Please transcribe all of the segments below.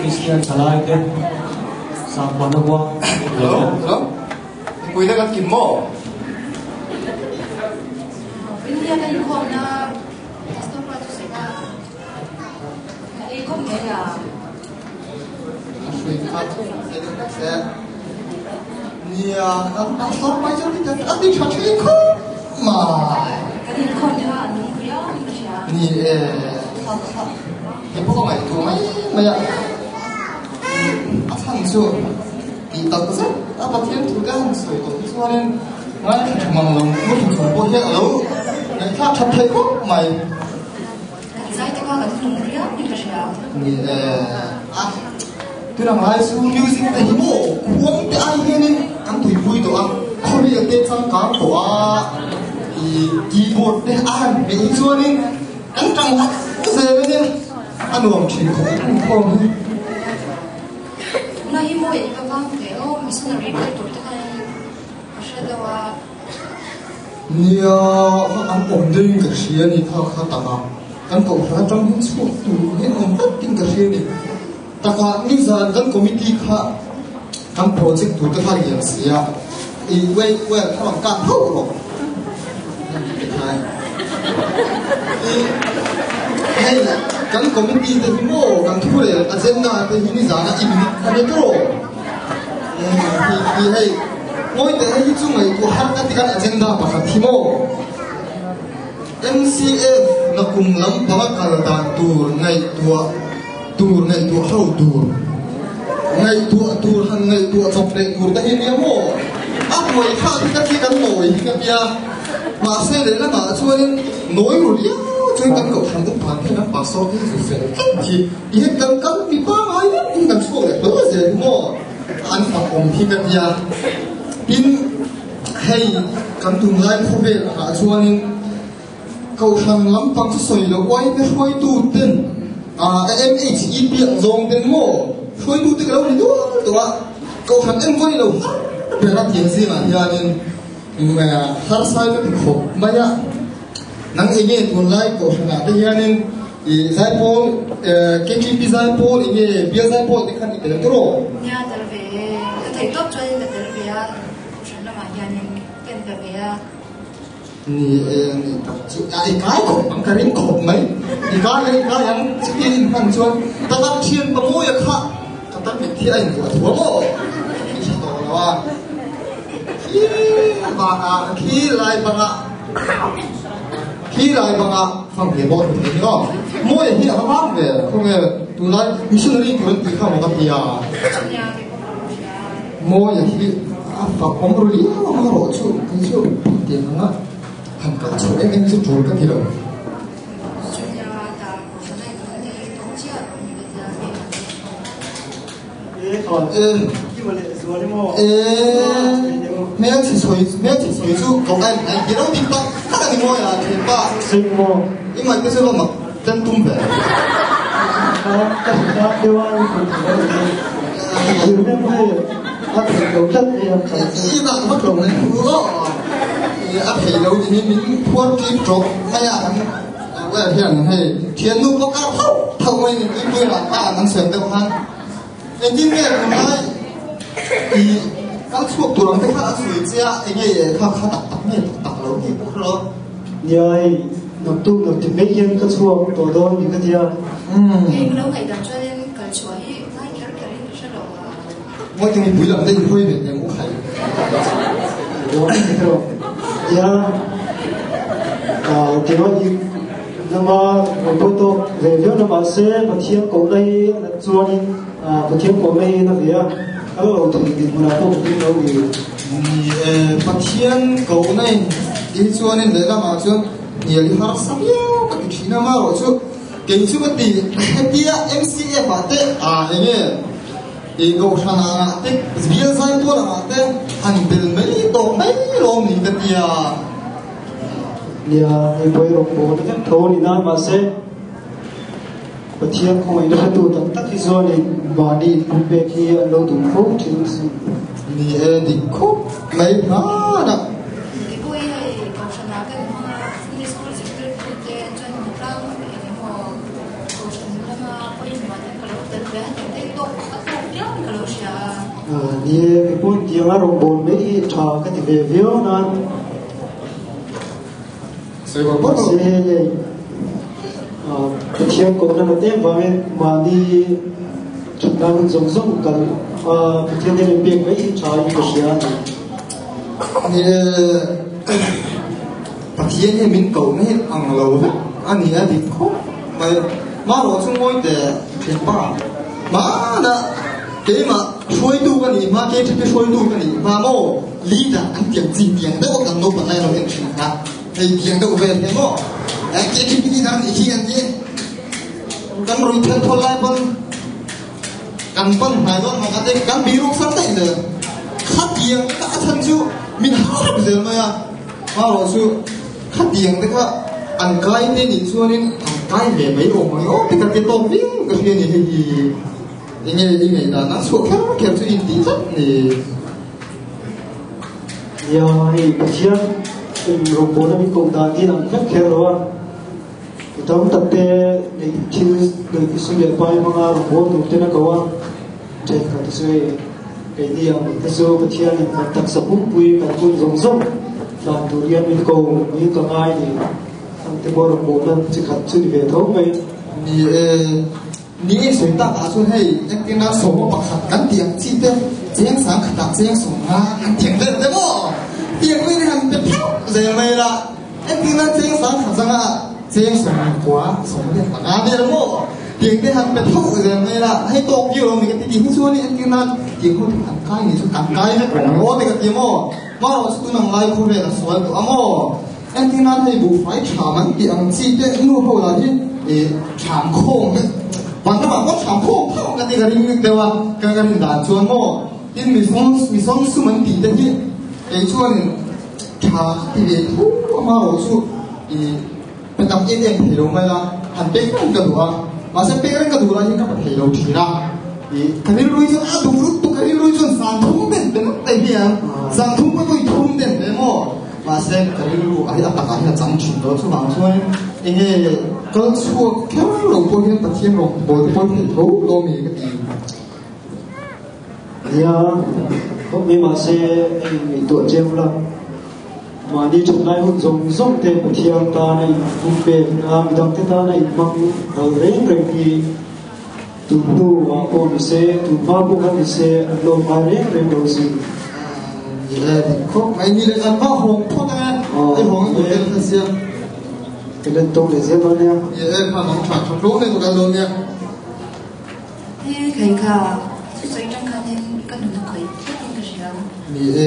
Christian Salai ke Sampan Agua. Hello? Kuy na kat mo. Ini ada yang kau na pastor patu sega. Kau mera. Nia, pastor macam ni kan? Adi cakap kau mah. Kau kau ni lah, ni kau ya, ni siapa? Ni ni pokok mai tu mai mai. Asal tu, di tak pasal apa tiang tu kan? So itu soalan mai manglong, mungkin jumpa dia lalu. Nanti cakap kau mai. Saya tengok kat tu ni ya, ni siapa? Ni tu nama saya su music tadi mo, kuang te ai ni, kan tu ibu itu kau ni ada cakap kau keyboard te an, itu ni, kan cakap saya ni. Anu am chin ko na himo e ka bang te o missionary ko to ta kai ashada wa nia am om ding ka sia ni kha ta ka kan ko ra trong hin chu tu ni om ta ting ka sia ni ta ka ni za kan committee kha kan project tu ta kha yang sia I we kha lang ka tho ro kai hey kan committee te mo kan thu le agenda te hini zana I minute ane tro hey moi te hi chu ngai tu har ka tikan agenda pa kha thimo MCF na kum lam pa ka da tur ngai tu hau tur han ngai tu chop le tur ta hi ni mo a moi kha ti kan noi ka pia ma se le la ma chuan noi ru lia chúng ta cộng thành công thế nó bảo so cái gì thì hiện cần cần bị ba ai cũng cần số để bớt gì mà anh phải cùng thì cái gì pin hay cần tung lại không biết là cho nên cầu thành lắm bằng số sợi là quay cái quay tu tên em chỉ biển dòng tên mò quay tu tên đâu đi đó cầu thành em quay đâu để làm gì gì mà nên mà har sai cái khổ mà ya nang ini tunai ko na te yanin zai pol KGP zai pol ini bia zai pol de khan ite tro nya dal ve thei top choi da dal ve ya shan na ma yanin ken da ve ya ni ta chu ai kai ko ang karin ko mai ni ka yang chikin han chuan ta ta thien pa mo ya kha ta ta mi thi ai ko thua mo ki sa to la wa ki ba ki lai ba khi lại bằng phong hệ bộ thì nó mỗi hiện hiện hàng về không nghe tụi nó missionary tụi nó không có gì à mỗi hiện pháp ông rồi đi ông nó rồi chú cái chú tiền nó hàng cả chú em chú chú cái gì đâu mẹ chỉ soi chú cậu anh cái đó đi bắt các anh mua là thì ba Sinh mô. nhưng mà cái số mà chân tung về Các bạn đều ăn cùng với nhiều năm hay áp dụng đầu chất thì làm sao? như bạn mất lòng này nữa áp hệ đâu thì mình thua kim trộm hay là cái hiện hay thiên nu có cao thâu mình cái là ta năng sửa đâu ha nên chính cái của nó thì các chuột tụi nó khác sủi chia cái này khác đặt này đặt lâu thì cũng lo Nhờ nộp tu nộp tiền mấy yên các chuột tổ đôn những cái gì à? Em lâu ngày đàn cho nên cái chuối nó kéo kéo lên cái đầu mỗi cái mình bùi làm đây hơi về nhà cũng hay Đúng rồi. Dạ. Thì nói gì? Nhưng mà một bữa tôi về phía nó bảo sẽ một thiên cổ đây cho nên một thiên cổ đây nó về ở đầu thì mình là không biết đâu thì một thiên cổ này đi cho nên đấy là mà cho nhiều đi học sắp yêu cái chuyện nào mà rồi chứ cái chú cái gì cái MCF mà thế anh ấy thì cổ sang là thế bây giờ tôi là thế anh bên mấy tổ mấy lồng những cái gì nhà người quay rồi bộ nó chắc thô thì nó mà sẽ và thiên không ai đâu tụ tập tất khi do này và đi cùng về khi lâu tụng khúc thì ni đi khúc mấy đó đó cái buổi này còn sản nào cái mà đi school sector cái cho nên một lần thì họ còn sản là mà quay mà cái kalau terlihat itu đi cái buôn tiếng ở đồng bồn mấy trò cái thì về viếu nó sẽ có bất sẽ thiên cũng là một tên và mà đi chúng ta cũng giống giống cần thiên nhiên biển mấy trò như cái gì thì bác thiên nhiên mình cầu này ăn lâu hết anh ấy thì khóc mà rồi chúng tôi để tiền bạc mà đã cái mà xuôi tu cái này mà cái xuôi tu cái này mà mô lý đã ăn tiền gì tiền đâu cần nộp lại rồi chuyện khác thì tiền đâu về thế mô cái làm gì khi anh chứ cần rồi thân thôi lại bằng cần bằng hai đó mà cái cần bị rút sẵn đấy nữa khát tiền đã thân chú mình học được mà rồi chú khát tiền đấy các ăn cái nên nhìn xua nên ăn cái về mấy ông mà cái cái tôm viên cái gì này thì như này là nó xuống khá kèm cho in tí rất thì giờ thì cái chiếc đồng bồn nó bị cộng đàn đi làm rất khéo rồi tóm tập tê để khi được sự lệ bài mà đồng bồn được tên là câu trên cả cái sự cái đi cái số cái chiếc mà tập sập bút bùi cả quân rồng rồng đàn thủ liên mình cầu như cả ai thì cái bộ đồng bồn nó chỉ cần sự về thấu vềนี่สวยตาอาสุนให้ยังกินน้ำสมบัติกันเตียงจีเต้เจียงสังขตาเจียงสมมากันเตียงเด็ดเด้อบ่เตียงไม่ได้หันเป็นเท่าเจียงไม่ละยังกินน้ำเจียงสังขสังอ่ะเจียงสมกว่าสมเด็จปากกาเดียวบ่เตียงได้หันเป็นเท่าเจียงไม่ละให้โตกี่เรามีกันที่ที่ส่วนนี้ยังกินน้ำเตียงเขาถึงกันใกล้นี่สุดกันใกล้เนี่ยผมโอ้แต่กันเตียงบ่มาเราสุดนั่งไล่คู่เลยนะสวยกว่าบ่ยังกินน้ำให้บุฟไฟฉามันเตียงจีเต้นู่นพวกเราที่ฉามโค้งวันนั้นก็ถามพวกเขากันที่กันนี่แต่ว่ากันด่าชวนโม่ที่มีสองสุมันตีแต่ที่ไอ้ชวนชาที่เด็กทุกมาโอ้ชูเป็นตำเอ็นเฮโร่ไหมล่ะหันเป๊กกันกระดูกมาเส้นเป๊กกันกระดูกอะไรที่กับเฮโร่ทีละกันนี่รู้จักดูรู้ตุกันนี่รู้จักสังทุ่มเด่นเป็นแต่เพียงสังทุ่มก็ต้องทุ่มเด่นเลยโม่มาเส้นกันนี่รู้ไอ้อัตตาที่จำจุดตัวช่วงช่วยเองก็ช่วยแค่เราพวกนี้ประเทศเราบนพวกที่เขาเรามีก็ดีเนี่ยก็มีมาเสียมีตัวเจ้าละมาดีจุดไหนหุ่นส่งเต็มประเทศตาในบุฟเฟ่มีดังที่ตาในมังเร่งที่ดูว่าโอ้มีเสียดูมาบุกมีเสียลงมาเร่งเราสิเขาไม่มีเลยกันว่าหงพวกนั้นไอ้หงตัวเองเสียcái lần tôi để xem luôn nha. Em phải nóng chặt trong lúc này của cái luôn nha. Thế cái cả xây trong cái này cần được cái thiết cái gì không? Thì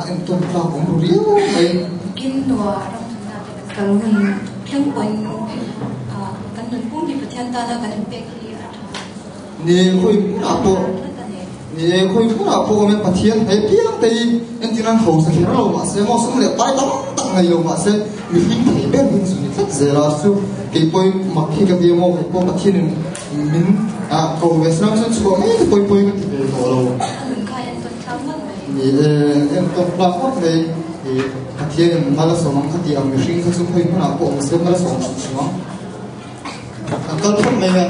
em tuân theo cũng đủ riêu ấy. Kinh đồ trong chúng ta cái mình thiên quanh cái mình cũng bị thiên ta là cái mình biết gì à? Thì khôi cũng là bộ. Thì khôi cũng là bộ mình phát hiện thấy biết thì em chỉ đang hầu sẽ nó mà sẽ mua xong lại bay tắm ngày rồi mà sẽ mình thấy biết mình dùng rất dễ là su cái bôi mặc khi cái video cái bôi phát hiện mình cầu về sang sẽ chụp mấy cái bôi cái thì về đồ rồi. Thì em tôi là phát về thì phát hiện mà là số măng thì mình sinh ra số khôi cũng là bộ sẽ mà là số số. Anh tôi không nghe.